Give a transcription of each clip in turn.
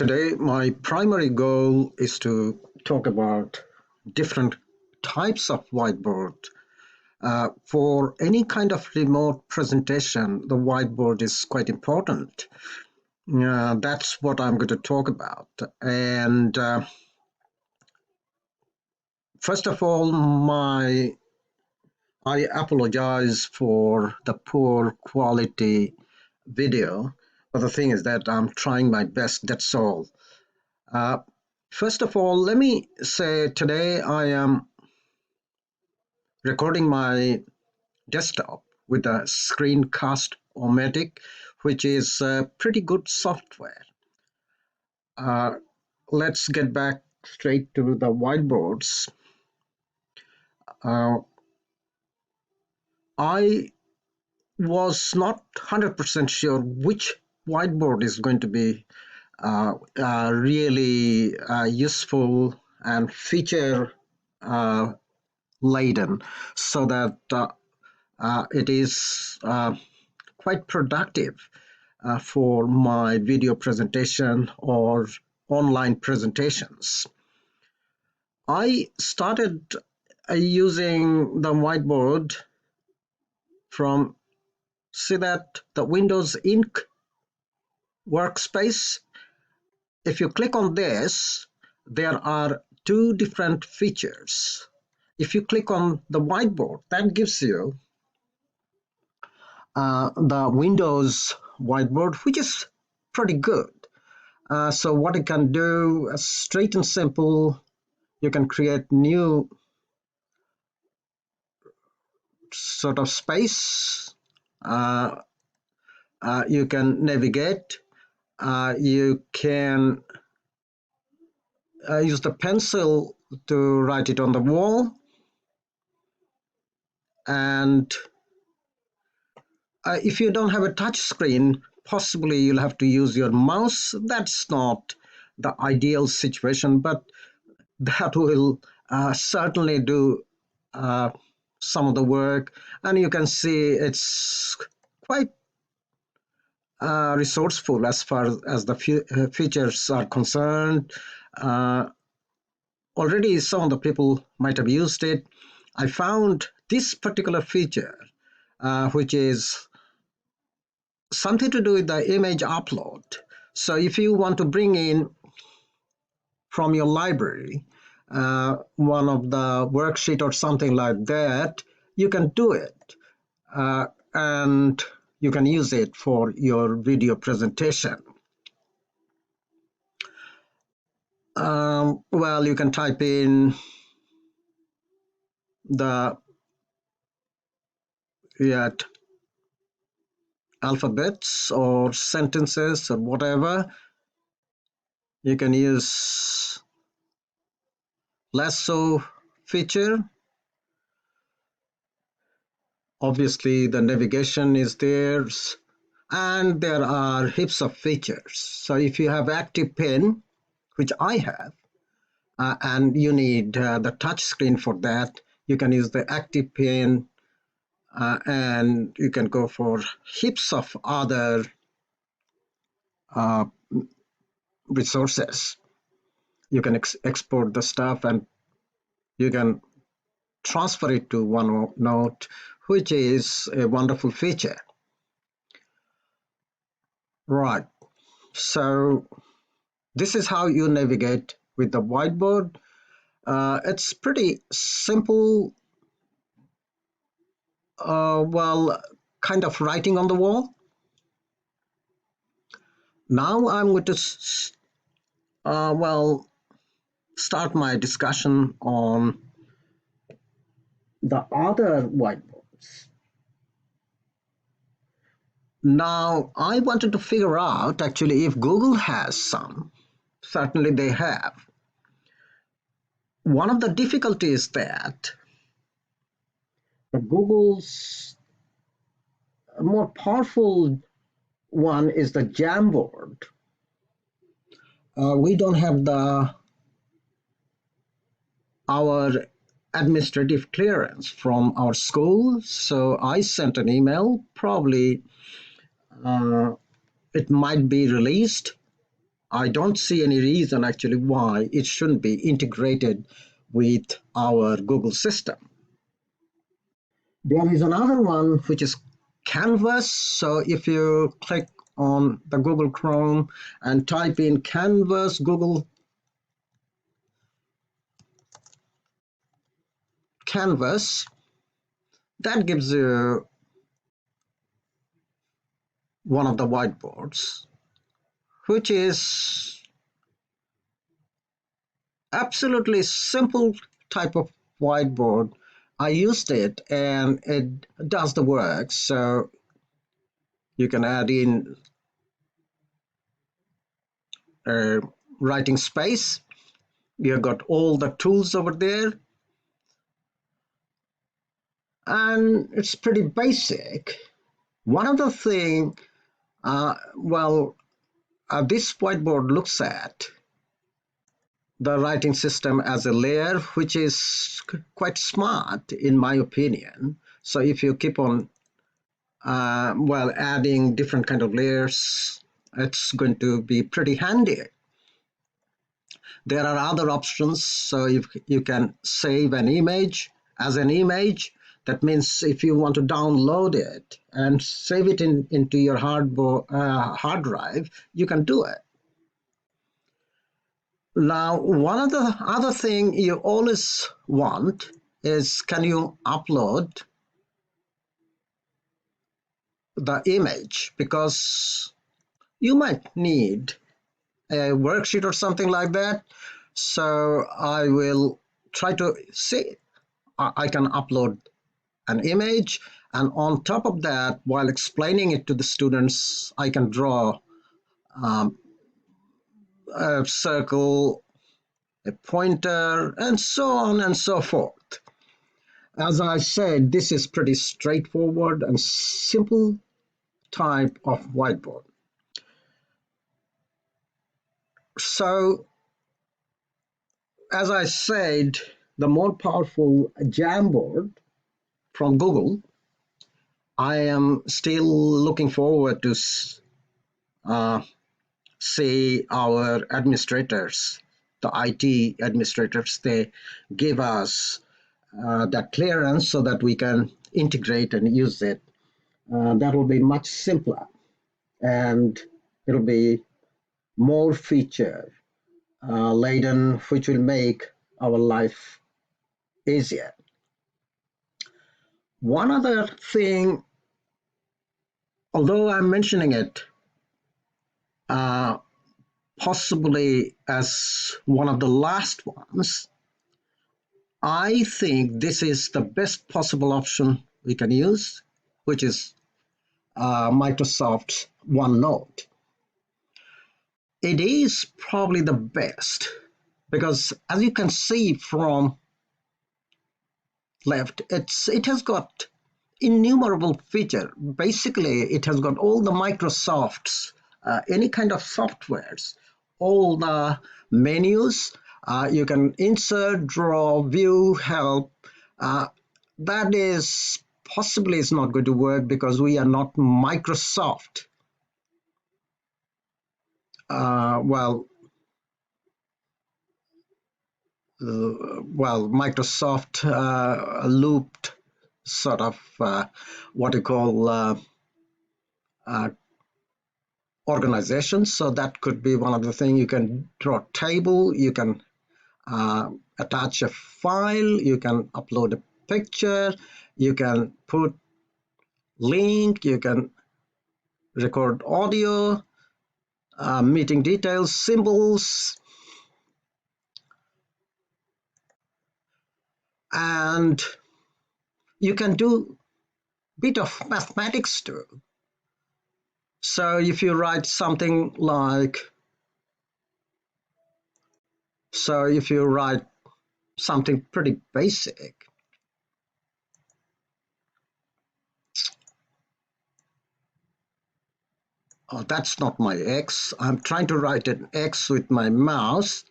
Today, my primary goal is to talk about different types of whiteboard. For any kind of remote presentation, the whiteboard is quite important. That's what I'm going to talk about. And first of all, I apologize for the poor quality video, but the thing is that I'm trying my best. That's all. Uh, First of all, let me say today I am recording my desktop with a Screencast-O-Matic, which is pretty good software. Uh, let's get back straight to the whiteboards. I was not 100% sure which whiteboard is going to be really useful and feature laden so that it is quite productive for my video presentation or online presentations. I started using the whiteboard from, see that, the Windows Ink workspace. If you click on this, there are two different features. If you click on the whiteboard, that gives you the Windows whiteboard, which is pretty good. So what you can do, straight and simple, you can create new sort of space. You can navigate. You can use the pencil to write it on the wall. And if you don't have a touch screen, possibly you'll have to use your mouse. That's not the ideal situation, but that will certainly do some of the work. And you can see it's quite resourceful as far as the features are concerned. Already some of the people might have used it. I found this particular feature, which is something to do with the image upload. So if you want to bring in from your library one of the worksheet or something like that, you can do it. And you can use it for your video presentation. Well, you can type in the alphabets or sentences or whatever. You can use lasso feature. Obviously, the navigation is there, and there are heaps of features. So if you have active pen, which I have, and you need the touch screen for that, you can use the active pen, and you can go for heaps of other resources. You can export the stuff and you can transfer it to OneNote, which is a wonderful feature. Right, so this is how you navigate with the whiteboard. It's pretty simple, well, kind of writing on the wall. Now I'm going to start my discussion on the other whiteboards. Now, I wanted to figure out actually if Google has some. Certainly they have. One of the difficulties that the Google's more powerful one is the Jamboard. We don't have our administrative clearance from our school, so I sent an email. Probably it might be released I don't see any reason actually why it shouldn't be integrated with our Google system. There is another one which is Canvas. So if you click on the Google Chrome and type in Canvas, Google Canvas, that gives you one of the whiteboards, which is absolutely simple type of whiteboard. I used it and it does the work. So you can add in a writing space. You've got all the tools over there, and it's pretty basic. One other thing, this whiteboard looks at the writing system as a layer, which is quite smart in my opinion. So if you keep on adding different kind of layers, it's going to be pretty handy. There are other options. So if you can save an image as an image, that means if you want to download it and save it into your hard drive, you can do it. Now, one of the other thing you always want is, can you upload the image? Because you might need a worksheet or something like that. So I will try to see I can upload an image, and on top of that, while explaining it to the students, I can draw um, a circle, a pointer, and so on and so forth. As I said, this is pretty straightforward and simple type of whiteboard. So, as I said, the more powerful Jamboard from Google, I am still looking forward to uh, see our administrators, the IT administrators, they give us that clearance so that we can integrate and use it. That will be much simpler, and it'll be more feature laden, which will make our life easier. One other thing, although I'm mentioning it uh, possibly as one of the last ones, I think this is the best possible option we can use, which is Microsoft's OneNote. It is probably the best because, as you can see from left, it has got innumerable feature. Basically, it has got all the Microsoft's any kind of softwares, all the menus. You can insert, draw, view, help. Uh, that is possibly is not going to work because we are not Microsoft. Uh, well, Microsoft looped sort of what you call uh, organizations. So that could be one of the things. You can draw a table, you can attach a file, you can upload a picture, you can put link, you can record audio, meeting details, symbols, and you can do a bit of mathematics too. So if you write something like, so if you write something pretty basic, oh, that's not my X. I'm trying to write an X with my mouse.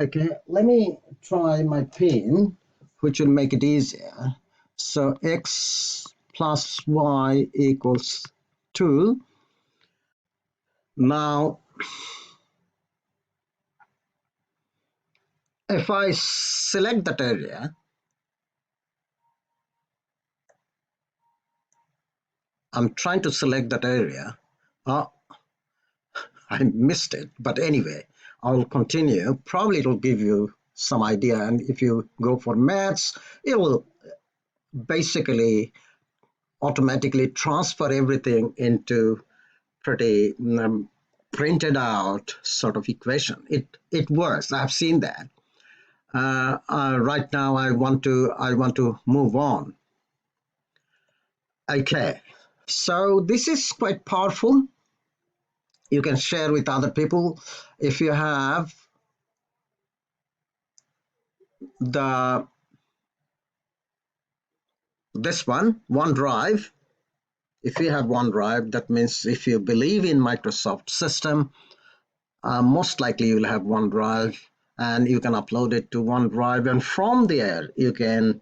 Okay, let me try my pen, which will make it easier. So X plus Y equals 2. Now, if I select that area, I'm trying to select that area. Oh, I missed it. But anyway, I'll continue. Probably it'll give you some idea. And if you go for maths, it will basically automatically transfer everything into pretty printed out sort of equation. It works. I've seen that. Right now, I want to move on. Okay, so this is quite powerful. You can share with other people. If you have the this one OneDrive, if you have OneDrive, that means if you believe in Microsoft system, most likely you'll have OneDrive, and you can upload it to OneDrive, and from there you can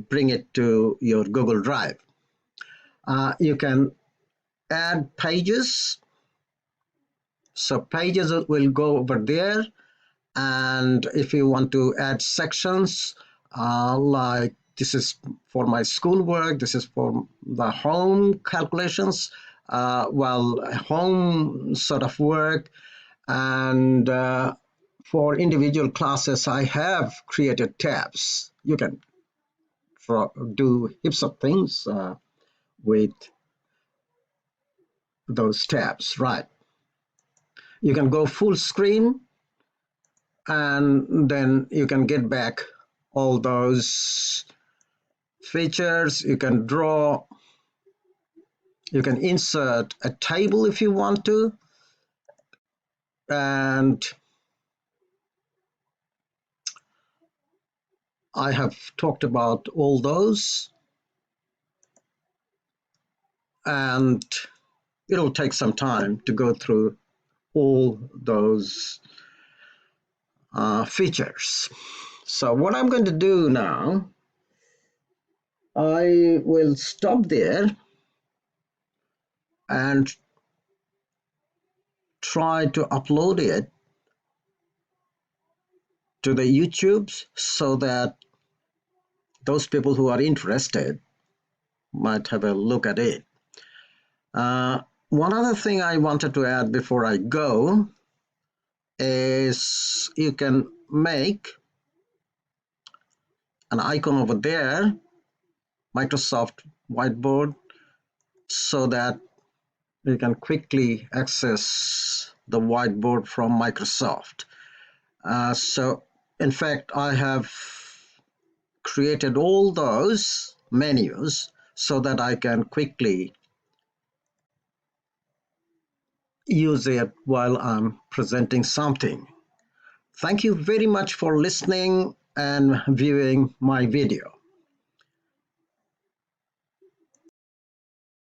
bring it to your Google Drive. You can add pages, so pages will go over there. And if you want to add sections, like this is for my schoolwork, this is for the home calculations, well, home sort of work, and for individual classes, I have created tabs. You can do heaps of things with those tabs, right? You can go full screen, and then you can get back all those features. You can draw, you can insert a table if you want to, and I have talked about all those, and it'll take some time to go through all those features. So what I'm going to do now, I will stop there and try to upload it to the YouTube so that those people who are interested might have a look at it. One other thing I wanted to add before I go is you can make an icon over there, Microsoft Whiteboard, so that you can quickly access the whiteboard from Microsoft. So in fact, I have created all those menus so that I can quickly use it while I'm presenting something. Thank you very much for listening and viewing my video.